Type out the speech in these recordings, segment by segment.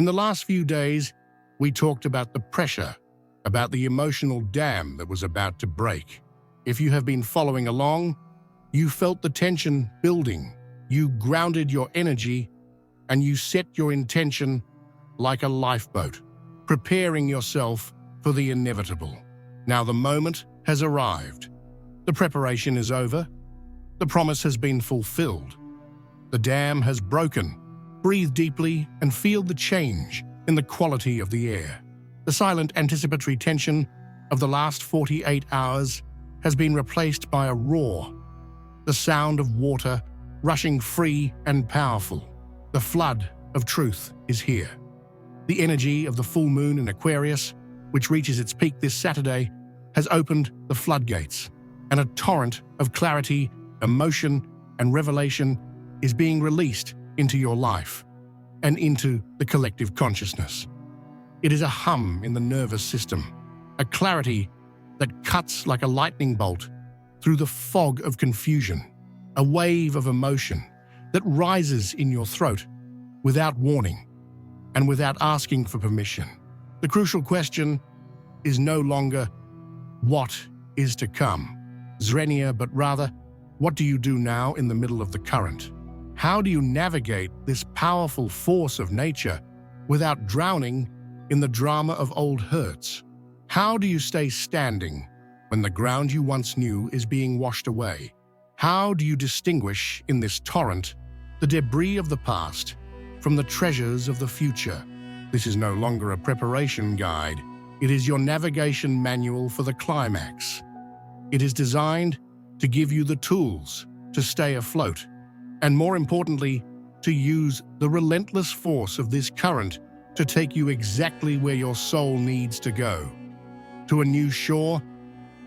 In the last few days, we talked about the pressure, about the emotional dam that was about to break. If you have been following along, you felt the tension building, you grounded your energy, and you set your intention like a lifeboat, preparing yourself for the inevitable. Now the moment has arrived. The preparation is over. The promise has been fulfilled. The dam has broken. Breathe deeply and feel the change in the quality of the air. The silent anticipatory tension of the last 48 hours has been replaced by a roar. The sound of water rushing free and powerful. The flood of truth is here. The energy of the full moon in Aquarius, which reaches its peak this Saturday, has opened the floodgates, and a torrent of clarity, emotion, and revelation is being released into your life and into the collective consciousness. It is a hum in the nervous system, a clarity that cuts like a lightning bolt through the fog of confusion, a wave of emotion that rises in your throat without warning and without asking for permission. The crucial question is no longer what is to come, Zrenia, but rather what do you do now in the middle of the current? How do you navigate this powerful force of nature without drowning in the drama of old hurts? How do you stay standing when the ground you once knew is being washed away? How do you distinguish in this torrent the debris of the past from the treasures of the future? This is no longer a preparation guide. It is your navigation manual for the climax. It is designed to give you the tools to stay afloat, and more importantly, to use the relentless force of this current to take you exactly where your soul needs to go. To a new shore,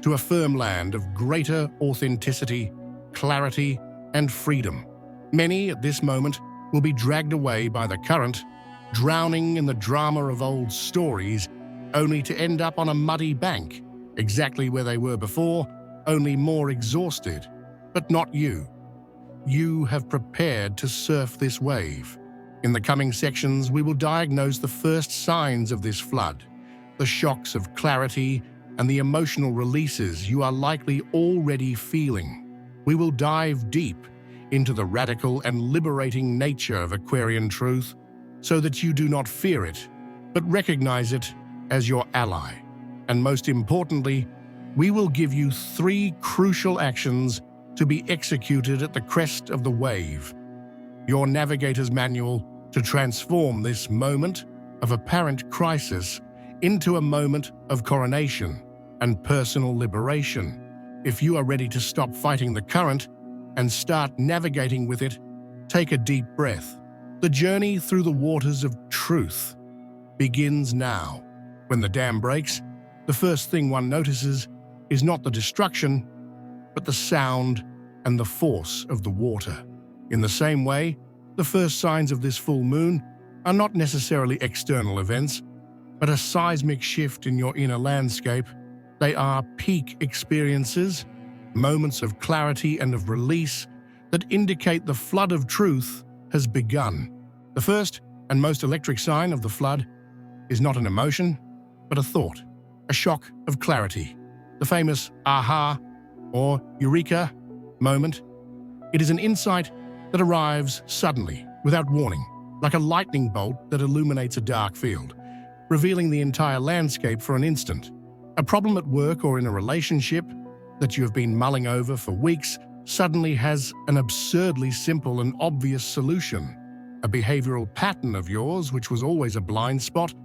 to a firm land of greater authenticity, clarity, and freedom. Many at this moment will be dragged away by the current, drowning in the drama of old stories, only to end up on a muddy bank, exactly where they were before, only more exhausted. But not you. You have prepared to surf this wave. In the coming sections, we will diagnose the first signs of this flood, the shocks of clarity and the emotional releases you are likely already feeling. We will dive deep into the radical and liberating nature of Aquarian truth so that you do not fear it, but recognize it as your ally. And most importantly, we will give you 3 crucial actions to be executed at the crest of the wave. Your navigator's manual to transform this moment of apparent crisis into a moment of coronation and personal liberation. If you are ready to stop fighting the current and start navigating with it, take a deep breath. The journey through the waters of truth begins now. When the dam breaks, the first thing one notices is not the destruction, but the sound and the force of the water. In the same way, the first signs of this full moon are not necessarily external events, but a seismic shift in your inner landscape. They are peak experiences, moments of clarity and of release that indicate the flood of truth has begun. The first and most electric sign of the flood is not an emotion, but a thought, a shock of clarity. The famous aha or eureka moment. It is an insight that arrives suddenly, without warning, like a lightning bolt that illuminates a dark field, revealing the entire landscape for an instant. A problem at work or in a relationship that you have been mulling over for weeks suddenly has an absurdly simple and obvious solution. A behavioral pattern of yours, which was always a blind spot,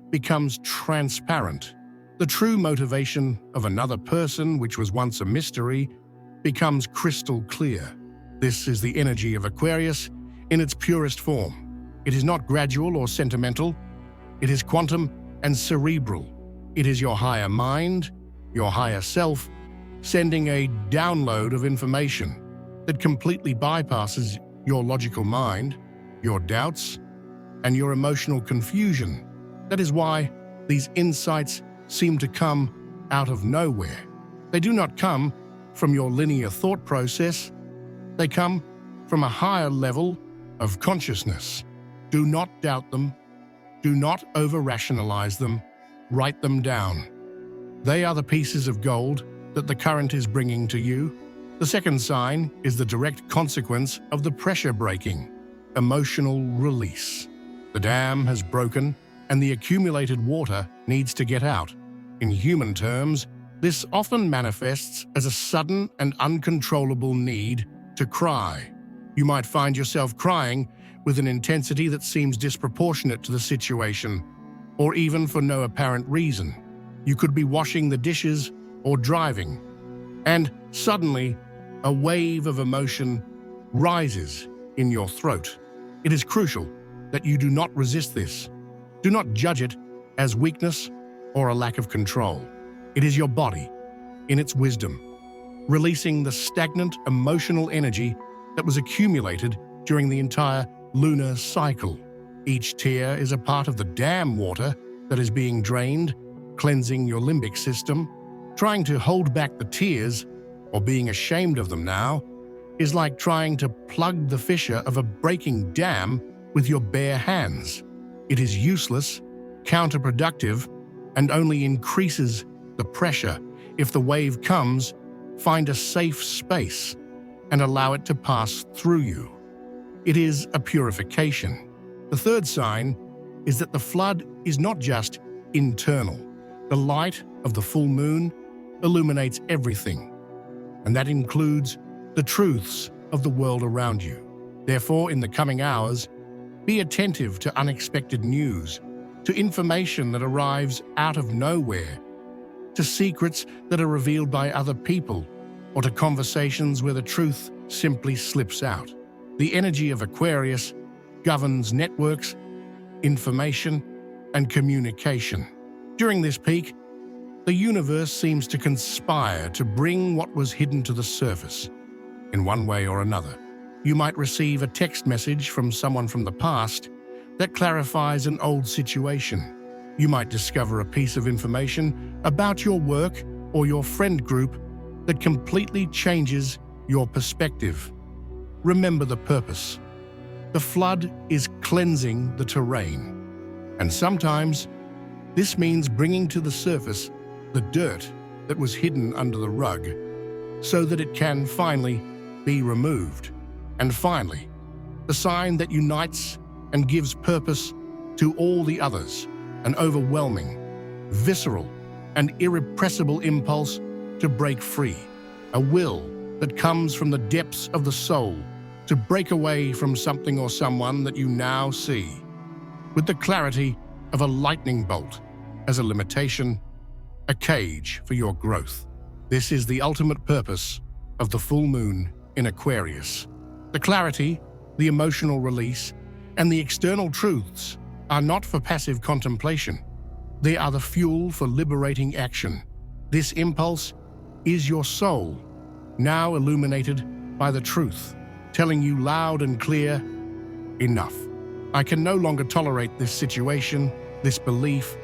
becomes transparent. The true motivation of another person, which was once a mystery, becomes crystal clear. This is the energy of Aquarius in its purest form. It is not gradual or sentimental. It is quantum and cerebral. It is your higher mind, your higher self, sending a download of information that completely bypasses your logical mind, your doubts, and your emotional confusion. That is why these insights seem to come out of nowhere. They do not come from your linear thought process. They come from a higher level of consciousness. Do not doubt them. Do not over-rationalize them. Write them down. They are the pieces of gold that the current is bringing to you. The second sign is the direct consequence of the pressure breaking, emotional release. The dam has broken and the accumulated water needs to get out. In human terms, this often manifests as a sudden and uncontrollable need to cry. You might find yourself crying with an intensity that seems disproportionate to the situation, or even for no apparent reason. You could be washing the dishes or driving, and suddenly a wave of emotion rises in your throat. It is crucial that you do not resist this. Do not judge it as weakness or a lack of control. It is your body, in its wisdom, releasing the stagnant emotional energy that was accumulated during the entire lunar cycle. Each tear is a part of the dam water that is being drained, cleansing your limbic system. Trying to hold back the tears, or being ashamed of them now, is like trying to plug the fissure of a breaking dam with your bare hands. It is useless, counterproductive, and only increases the pressure. If the wave comes, find a safe space and allow it to pass through you. It is a purification. The third sign is that the flood is not just internal. The light of the full moon illuminates everything, and that includes the truths of the world around you. Therefore, in the coming hours, be attentive to unexpected news, to information that arrives out of nowhere, to secrets that are revealed by other people, or to conversations where the truth simply slips out. The energy of Aquarius governs networks, information, and communication. During this peak, the universe seems to conspire to bring what was hidden to the surface. In one way or another, you might receive a text message from someone from the past that clarifies an old situation. You might discover a piece of information about your work or your friend group that completely changes your perspective. Remember the purpose. The flood is cleansing the terrain, and sometimes this means bringing to the surface the dirt that was hidden under the rug so that it can finally be removed. And finally, the sign that unites and gives purpose to all the others, an overwhelming, visceral, and irrepressible impulse to break free, a will that comes from the depths of the soul to break away from something or someone that you now see, with the clarity of a lightning bolt as a limitation, a cage for your growth. This is the ultimate purpose of the full moon in Aquarius. The clarity, the emotional release, and the external truths are not for passive contemplation. They are the fuel for liberating action. This impulse is your soul, now illuminated by the truth, telling you loud and clear, enough. I can no longer tolerate this situation, this belief,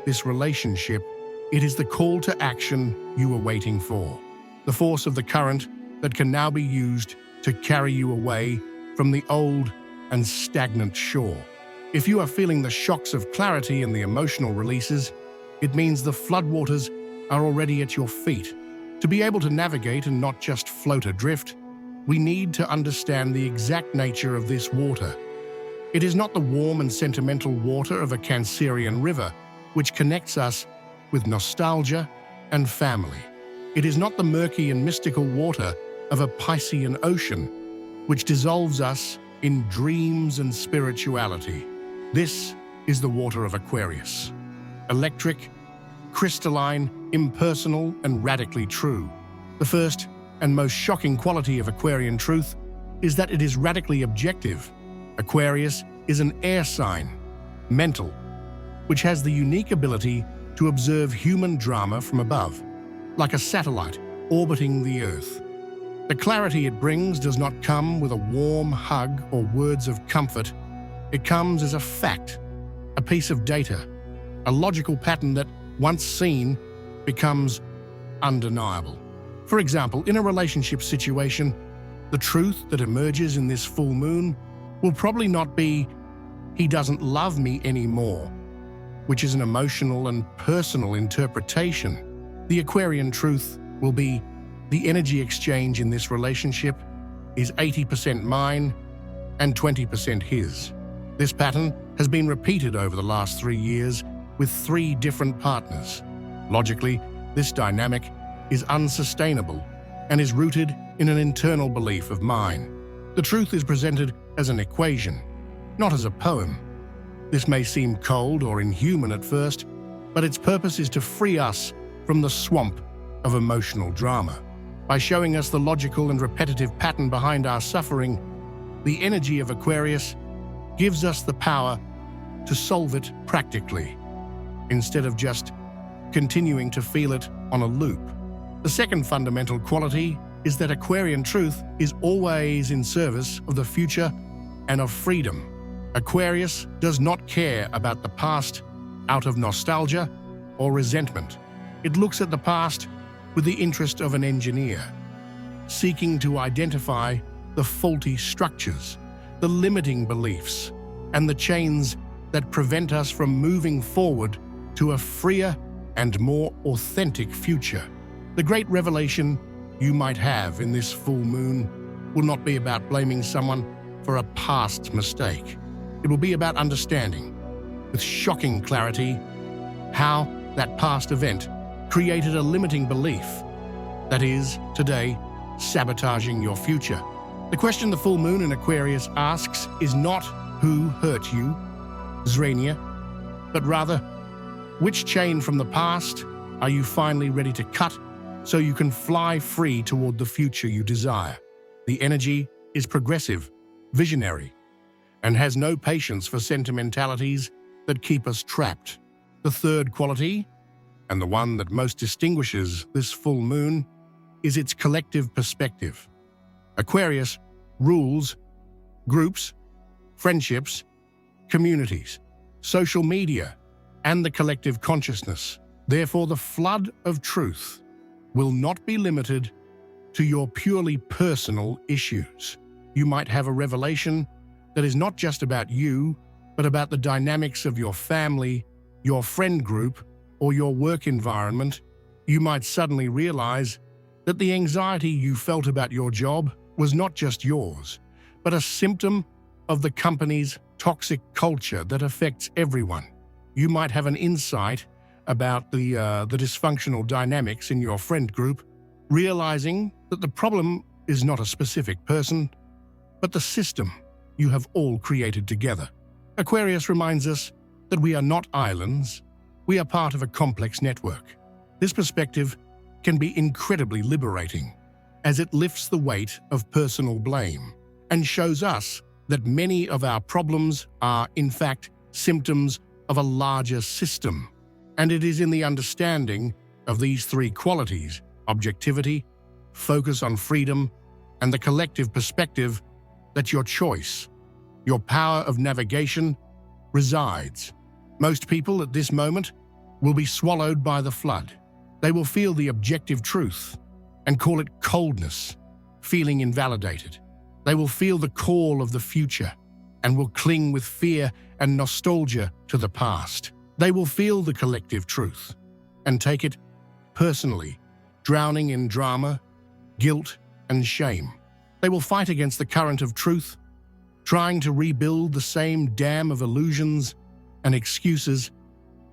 this relationship. It is the call to action you were waiting for, the force of the current that can now be used to carry you away from the old and stagnant shore. If you are feeling the shocks of clarity and the emotional releases, it means the floodwaters are already at your feet. To be able to navigate and not just float adrift, we need to understand the exact nature of this water. It is not the warm and sentimental water of a Cancerian river, which connects us with nostalgia and family. It is not the murky and mystical water of a Piscean ocean, which dissolves us in dreams and spirituality. This is the water of Aquarius. Electric, crystalline, impersonal, and radically true. The first and most shocking quality of Aquarian Truth is that it is radically objective. Aquarius is an air sign, mental, which has the unique ability to observe human drama from above, like a satellite orbiting the Earth. The clarity it brings does not come with a warm hug or words of comfort. It comes as a fact, a piece of data, a logical pattern that, once seen, becomes undeniable. For example, in a relationship situation, the truth that emerges in this full moon will probably not be he doesn't love me anymore, which is an emotional and personal interpretation. The Aquarian truth will be the energy exchange in this relationship is 80% mine and 20% his. This pattern has been repeated over the last 3 years with 3 different partners. Logically, this dynamic is unsustainable and is rooted in an internal belief of mine. The truth is presented as an equation, not as a poem. This may seem cold or inhuman at first, but its purpose is to free us from the swamp of emotional drama. By showing us the logical and repetitive pattern behind our suffering, the energy of Aquarius gives us the power to solve it practically, instead of just continuing to feel it on a loop. The second fundamental quality is that Aquarian truth is always in service of the future and of freedom. Aquarius does not care about the past out of nostalgia or resentment. It looks at the past with the interest of an engineer, seeking to identify the faulty structures, the limiting beliefs, and the chains that prevent us from moving forward to a freer and more authentic future. The great revelation you might have in this full moon will not be about blaming someone for a past mistake. It will be about understanding, with shocking clarity, how that past event created a limiting belief that is, today, sabotaging your future. The question the full moon in Aquarius asks is not who hurt you, Zrania, but rather, which chain from the past are you finally ready to cut so you can fly free toward the future you desire? The energy is progressive, visionary, and has no patience for sentimentalities that keep us trapped. The third quality, and the one that most distinguishes this full moon, is its collective perspective. Aquarius rules groups, friendships, communities, social media, and the collective consciousness. Therefore, the flood of truth will not be limited to your purely personal issues. You might have a revelation that is not just about you, but about the dynamics of your family, your friend group, or your work environment. You might suddenly realize that the anxiety you felt about your job was not just yours, but a symptom of the company's toxic culture that affects everyone. You might have an insight about the dysfunctional dynamics in your friend group, realizing that the problem is not a specific person, but the system you have all created together. Aquarius reminds us that we are not islands, we are part of a complex network. This perspective can be incredibly liberating, as it lifts the weight of personal blame and shows us that many of our problems are, in fact, symptoms of a larger system. And it is in the understanding of these 3 qualities, objectivity, focus on freedom, and the collective perspective, that your choice, your power of navigation, resides. Most people at this moment will be swallowed by the flood. They will feel the objective truth and call it coldness, feeling invalidated. They will feel the call of the future and will cling with fear and nostalgia to the past. They will feel the collective truth and take it personally, drowning in drama, guilt, and shame. They will fight against the current of truth, trying to rebuild the same dam of illusions and excuses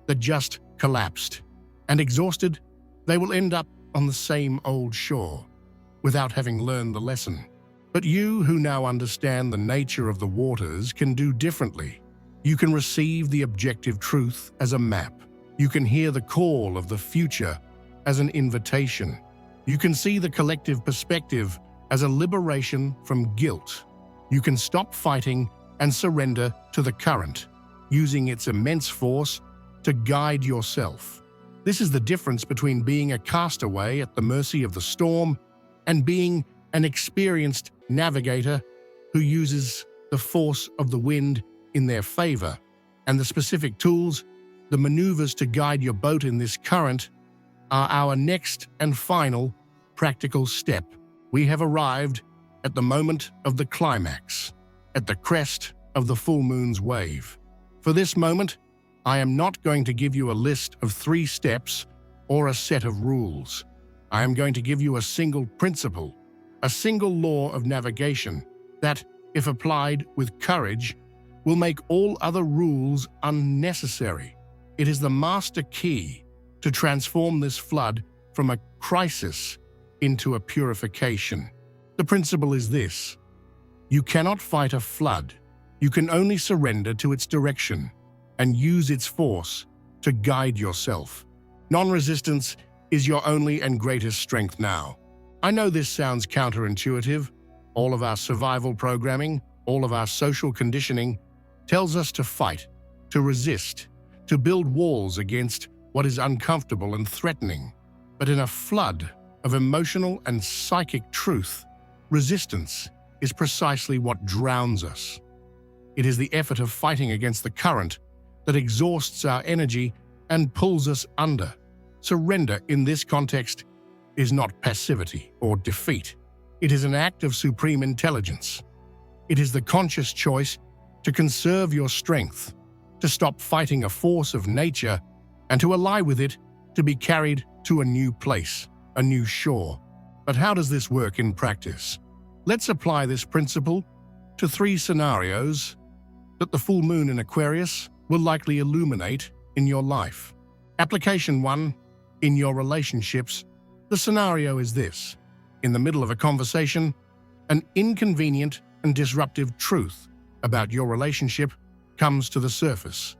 that just collapsed. And exhausted, they will end up on the same old shore, without having learned the lesson. But you, who now understand the nature of the waters, can do differently. You can receive the objective truth as a map. You can hear the call of the future as an invitation. You can see the collective perspective as a liberation from guilt. You can stop fighting and surrender to the current, using its immense force to guide yourself. This is the difference between being a castaway at the mercy of the storm and being an experienced navigator who uses the force of the wind in their favor. And the specific tools, the maneuvers to guide your boat in this current, are our next and final practical step. We have arrived at the moment of the climax, at the crest of the full moon's wave. For this moment, I am not going to give you a list of 3 steps or a set of rules. I am going to give you a single principle, a single law of navigation that, if applied with courage, will make all other rules unnecessary. It is the master key to transform this flood from a crisis into a purification. The principle is this: you cannot fight a flood. You can only surrender to its direction and use its force to guide yourself. Non-resistance is your only and greatest strength now. I know this sounds counterintuitive. All of our survival programming, all of our social conditioning tells us to fight, to resist, to build walls against what is uncomfortable and threatening. But in a flood of emotional and psychic truth, resistance is precisely what drowns us. It is the effort of fighting against the current that exhausts our energy and pulls us under. Surrender in this context is not passivity or defeat. It is an act of supreme intelligence. It is the conscious choice to conserve your strength, to stop fighting a force of nature, and to ally with it to be carried to a new place, a new shore. But how does this work in practice? Let's apply this principle to 3 scenarios that the full moon in Aquarius will likely illuminate in your life. Application 1. In your relationships, the scenario is this: in the middle of a conversation, an inconvenient and disruptive truth about your relationship comes to the surface.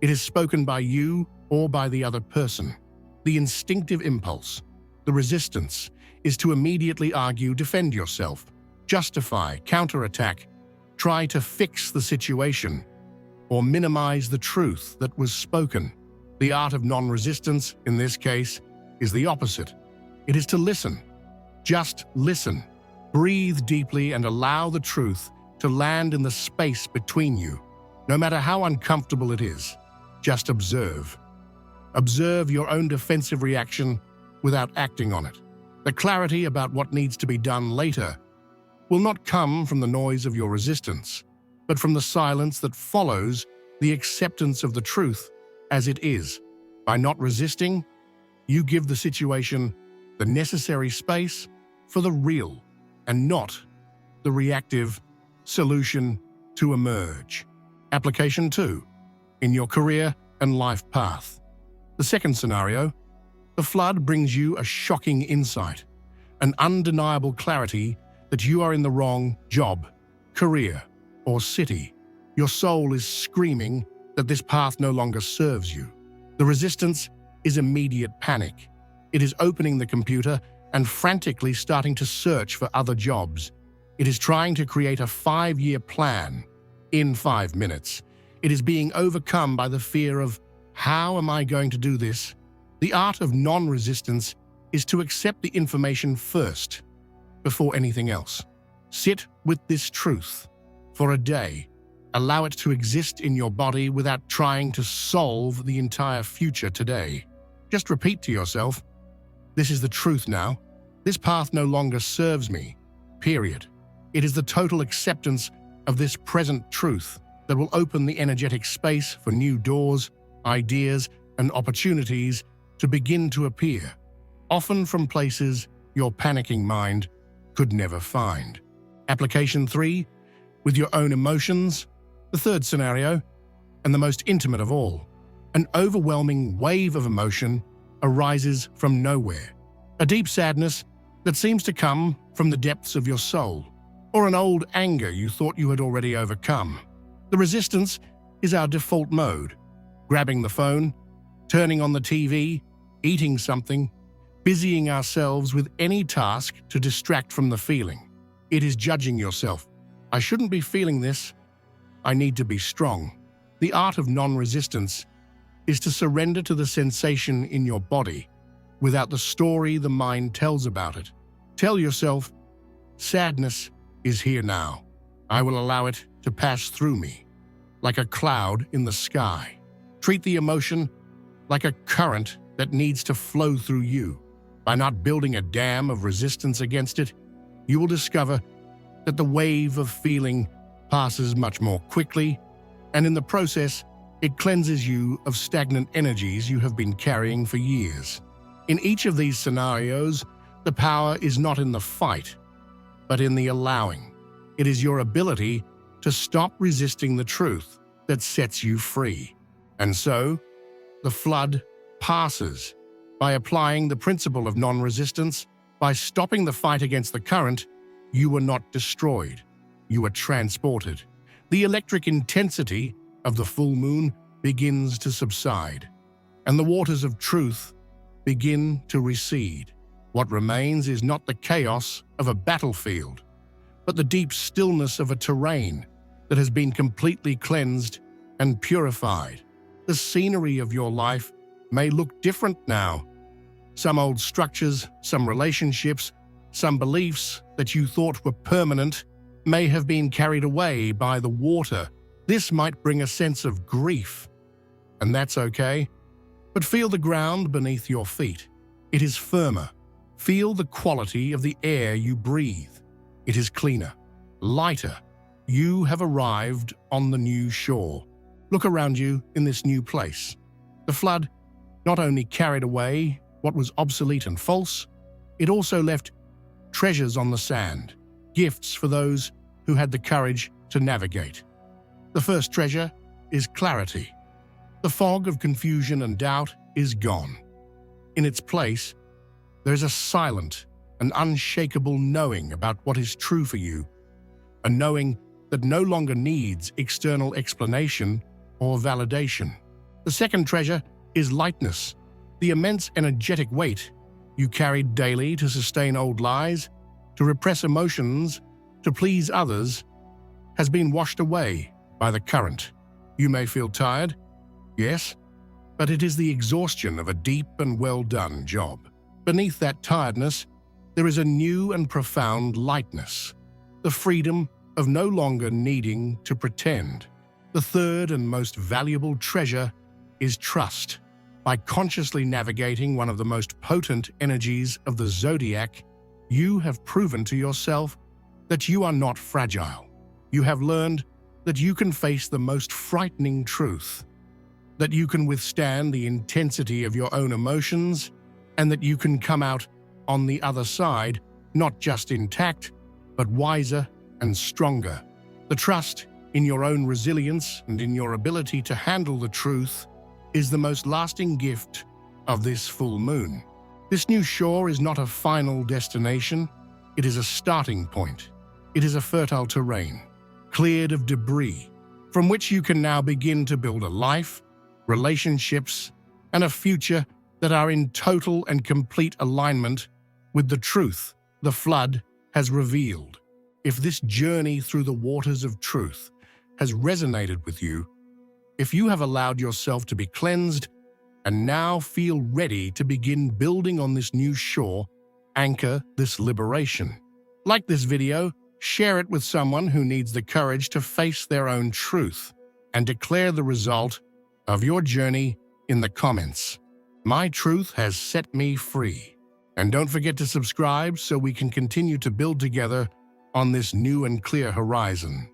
It is spoken by you or by the other person. The instinctive impulse, the resistance, is to immediately argue, defend yourself, justify, counterattack, try to fix the situation, or minimize the truth that was spoken. The art of non-resistance, in this case, is the opposite. It is to listen. Just listen. Breathe deeply and allow the truth to land in the space between you. No matter how uncomfortable it is, just observe. Observe your own defensive reaction without acting on it. The clarity about what needs to be done later will not come from the noise of your resistance, but from the silence that follows the acceptance of the truth as it is. By not resisting, you give the situation the necessary space for the real and not the reactive solution to emerge. Application 2. In your career and life path. The second scenario, the flood brings you a shocking insight, an undeniable clarity that you are in the wrong job, career, or city. Your soul is screaming that this path no longer serves you. The resistance is immediate panic. It is opening the computer and frantically starting to search for other jobs. It is trying to create a 5-year plan in 5 minutes. It is being overcome by the fear of, how am I going to do this? The art of non-resistance is to accept the information first, before anything else. Sit with this truth for a day. Allow it to exist in your body without trying to solve the entire future today. Just repeat to yourself, this is the truth now. This path no longer serves me, period. It is the total acceptance of this present truth that will open the energetic space for new doors, ideas, and opportunities to begin to appear, often from places your panicking mind could never find. Application 3. With your own emotions. The third scenario, and the most intimate of all. An overwhelming wave of emotion arises from nowhere. A deep sadness that seems to come from the depths of your soul, or an old anger you thought you had already overcome. The resistance is our default mode. Grabbing the phone, turning on the TV, eating something, busying ourselves with any task to distract from the feeling. It is judging yourself. I shouldn't be feeling this. I need to be strong. The art of non-resistance is to surrender to the sensation in your body without the story the mind tells about it. Tell yourself, sadness is here now. I will allow it to pass through me, like a cloud in the sky. Treat the emotion like a current that needs to flow through you. By not building a dam of resistance against it, you will discover that the wave of feeling passes much more quickly, and in the process, it cleanses you of stagnant energies you have been carrying for years. In each of these scenarios, the power is not in the fight, but in the allowing. It is your ability to stop resisting the truth that sets you free. And so, the flood passes. By applying the principle of non-resistance, by stopping the fight against the current, you were not destroyed. You were transported. The electric intensity of the full moon begins to subside, and the waters of truth begin to recede. What remains is not the chaos of a battlefield, but the deep stillness of a terrain that has been completely cleansed and purified. The scenery of your life may look different now. Some old structures, some relationships, some beliefs that you thought were permanent may have been carried away by the water. This might bring a sense of grief, and that's okay. But feel the ground beneath your feet. It is firmer. Feel the quality of the air you breathe. It is cleaner, lighter. You have arrived on the new shore. Look around you in this new place. The flood not only carried away what was obsolete and false, it also left treasures on the sand, gifts for those who had the courage to navigate. The first treasure is clarity. The fog of confusion and doubt is gone. In its place, there's a silent and unshakable knowing about what is true for you, a knowing that no longer needs external explanation or validation. The second treasure is lightness. The immense energetic weight you carried daily to sustain old lies, to repress emotions, to please others, has been washed away by the current. You may feel tired, yes, but it is the exhaustion of a deep and well-done job. Beneath that tiredness, there is a new and profound lightness, the freedom of no longer needing to pretend. The third and most valuable treasure is trust. By consciously navigating one of the most potent energies of the zodiac, you have proven to yourself that you are not fragile. You have learned that you can face the most frightening truth, that you can withstand the intensity of your own emotions, and that you can come out on the other side not just intact, but wiser and stronger. The trust in your own resilience and in your ability to handle the truth is the most lasting gift of this full moon. This new shore is not a final destination, it is a starting point. It is a fertile terrain, cleared of debris, from which you can now begin to build a life, relationships, and a future that are in total and complete alignment with the truth the flood has revealed. If this journey through the waters of truth has resonated with you, if you have allowed yourself to be cleansed and now feel ready to begin building on this new shore, anchor this liberation. Like this video, share it with someone who needs the courage to face their own truth, and declare the result of your journey in the comments. My truth has set me free. And don't forget to subscribe so we can continue to build together on this new and clear horizon.